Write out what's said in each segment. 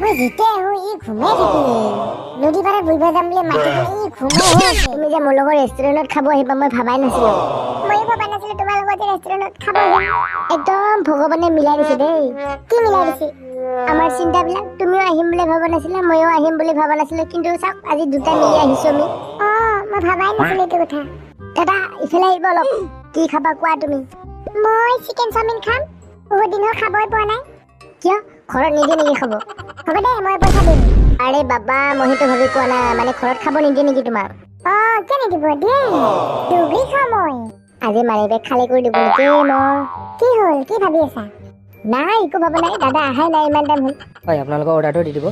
মই জিতে আহো ই ঘুমাই থাকে নদী পাৰত বহিব যাম বুলি মাতি ই ঘুমাই আছে তুমি যে মোৰ লগত ৰেষ্টুৰেণ্টত খাব আহিবা মই ভাবাই নাছিলো ময়ো ভবা নাছিলো তোমাৰ লগত যে ৰেষ্টুৰেণ্টত খাব আহিম একদম ভগৱানে মিলাই দিছে দেই কি মিলাই দিছে আমাৰ চিন্তাবিলাক তুমিও আহিম বুলি ভবা নাছিলা ময়ো আহিম বুলি ভবা নাছিলো কিন্তু চাওক আজি দুটা মিলি আহিছো আমি মই ভাবাই নাছিলো এইটো কথা দাদা ইফালে আহিব অলপ কি খাবা কোৱা তুমি মই চিকেন চাওমিন খাম বহুত দিন হ'ল খাবই পোৱা নাই কিয় ঘৰত নিদিয়ে নেকি খাব হ'ব দে মই পইচা দিম আৰে বাবা মই সেইটো ভাবি কোৱা নাই মানে ঘৰত খাব নিদিয়ে নেকি তোমাক কিয় নিদিব দিয়ে দুগুৰি খাওঁ মই আজি মানি বেগ খালী কৰি দিব নেকি মই কি হ'ল কি ভাবি আছা নাই একো ভাবা নাই দাদা আহাই নাই ইমান টাইম হ'ল হয় আপোনালোকৰ অৰ্ডাৰটো দি দিব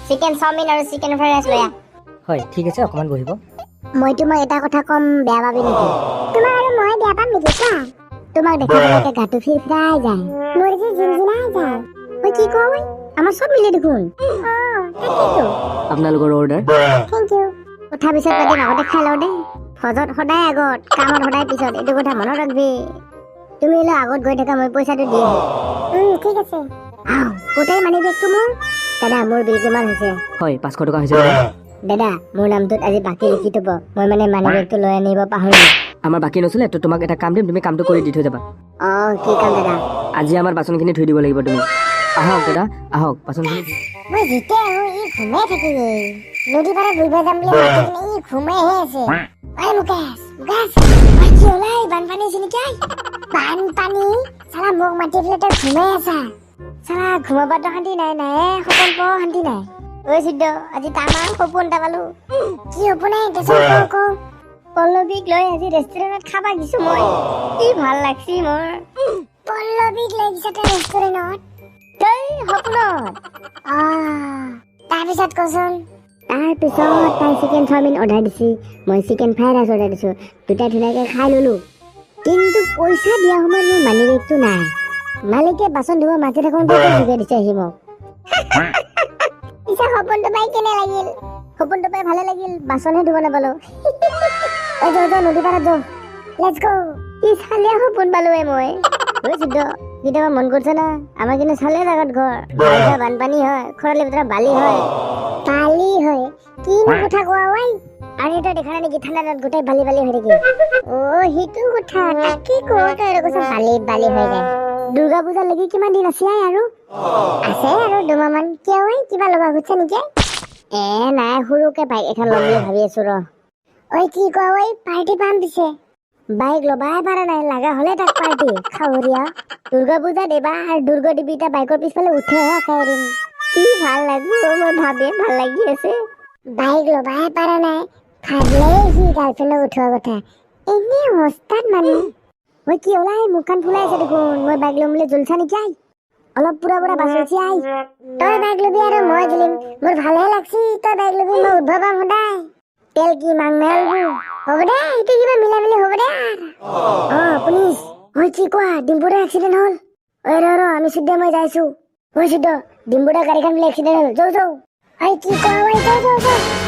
চিকেন চাওমিন আৰু চিকেন ফ্ৰাইড ৰাইচ লৈ হয় ঠিক আছে অকণমান বহিব মই তোমাক এটা কথা কম বেয়া পাবি নেকি তোমাক আৰু মই বেয়া পাম নেকি কোৱা তোমাক দেখা পালে গাটো ফিৰফিৰাই যায় মোৰ যে জিনজিনাই যায় মই কি কওঁ আমাৰ চব মিলে দেখোন তাকেইতো আপোনালোকৰ অৰ্ডাৰ থেংক ইউ কথা পিছত পাতিম আগতে খাই লওঁ দেই ফজত সদায় আগত কামত সদায় পিছত এইটো কথা মনত ৰাখবি তুমি লৈ আগত গৈ থাকা মই পইচাটো দি ঠিক আছে গোটেই মানি বেগটো মোৰ দাদা মোৰ বিল কিমান হৈছে হয় 500 টকা হৈছে দাদা মোৰ নামটোত আজি বাকী লিখি থব মই মানে মানি বেগটো লৈ আনিব পাহৰিলো আমাৰ বাকী নচলে তো তোমাক এটা কাম দিম তুমি কামটো কৰি দি থৈ যাবা কি কাম দাদা আজি আমাৰ বাচনখিনি থৈ দিব লাগিব তুমি আহক দাদা আহক বাচনখিনি মই জিতে আহো ই ঘুমাই থাকে নদী পাৰত বহিব যাম বুলি মাতি কিনে ই ঘুমাইহে আছে ঐ মুকেশ কি ওলাই বানপানী হৈছে নেকি বানপানী চালা মোক মাতি পেলাই তই ঘুমাই আছা চালা ঘুমাবাতো শান্তি নাই সপোন পোৱা শান্তি নাই ঐ সিদ্ধ আজি তামাম সপোন এটা পালো কি সপোন কওঁ পল্লৱীক লৈ আজি ৰেষ্টুৰেণ্টত খাবা দিছো মই কি ভাল লাগছি মোৰ পল্লৱীক লৈ দিছা তই ৰেষ্টুৰেণ্টত তই সপোনত তাৰপিছত কচোন তাৰপিছত তাই চিকেন চাওমিন অৰ্ডাৰ দিছি মই চিকেন ফ্ৰাইড ৰাইচ অৰ্ডাৰ দিছো দুটাই ধুনীয়াকৈ খাই ললো কিন্তু পইচা দিয়া সময়ত মোৰ মানি বেগটো নাই মালিকে বাচন ধুব মাতি থাকোঁতে যোগাই দিছে আহি মোক পিছে সপোনটো পাই কেনে লাগিল সপোনটো পাই ভালে লাগিল বাচনহে ধুব নাপালো নদী পাৰত যাওঁ লেটছ গো কি চালে সপোন পালো মই সিদ্ধ কেতিয়াবা মন কৰিছে না আমাৰ কিন্তু চালে জাগাত ঘৰ বানপানী হয় খৰালি ভিতৰত বালি হয় কিনো কথা কোৱা আৰু এটা দেখা নাই নেকি ঠাণ্ডা দিনত গোটেই বালি হৈ থাকে সেইটো কথা তাকে কওঁ তই কৈছ বালি হৈ যায় দুৰ্গা পূজা লাগি কিমান দিন আছে আৰু আছে আৰু 2 মাহ মান কিয় কিবা ল'বা খুজিছে নেকি নাই সৰুকে বাইক এখন ল'ম বুলি ভাবি আছো কি কোৱা পাৰ্টি পাম পিছে বাইক ল'বাই পাৰা নাই লাগা হলে তাক পাৰ্টি খাৱৰীয়া দুৰ্গা পূজাত এবাৰ দুৰ্গা দেৱী এটা বাইকৰ পিছফালে উঠেহে খাই দিম কি ভাল লাগিব মোৰ ভাবিয়ে ভাল লাগি আছে বাইক ল'বাই পাৰা নাই ভাবিলেই সি গাৰ্লফ্ৰেণ্ডক উঠোৱা কথা এনেই হস্তাত মানুহ কি ওলাই মুখখন ফুলাই আছে দেখোন মই বাইক ল'ম বুলি জলছা নেকি অলপ পুৰা বাচলছি তই বাইক ল'বি আৰু মই জলিম মোৰ ভালে লাগছি তই বাইক ল'বি মই উদ্ভৱ পাম সদায় তেল কি মাং মেলবো হ'ব দে সেইটো কিবা মিলি হ'ব দে পুলিচ কি কোৱা ডিম্পুদাৰ এক্সিডেণ্ট হ'ল ৰ আমি সিদ্ধ মই যাইছো সিদ্ধ ডিম্পুদাৰ গাড়ীখন বোলে এক্সিডেণ্ট হ'ল যাওঁ কি কোৱা যাওঁ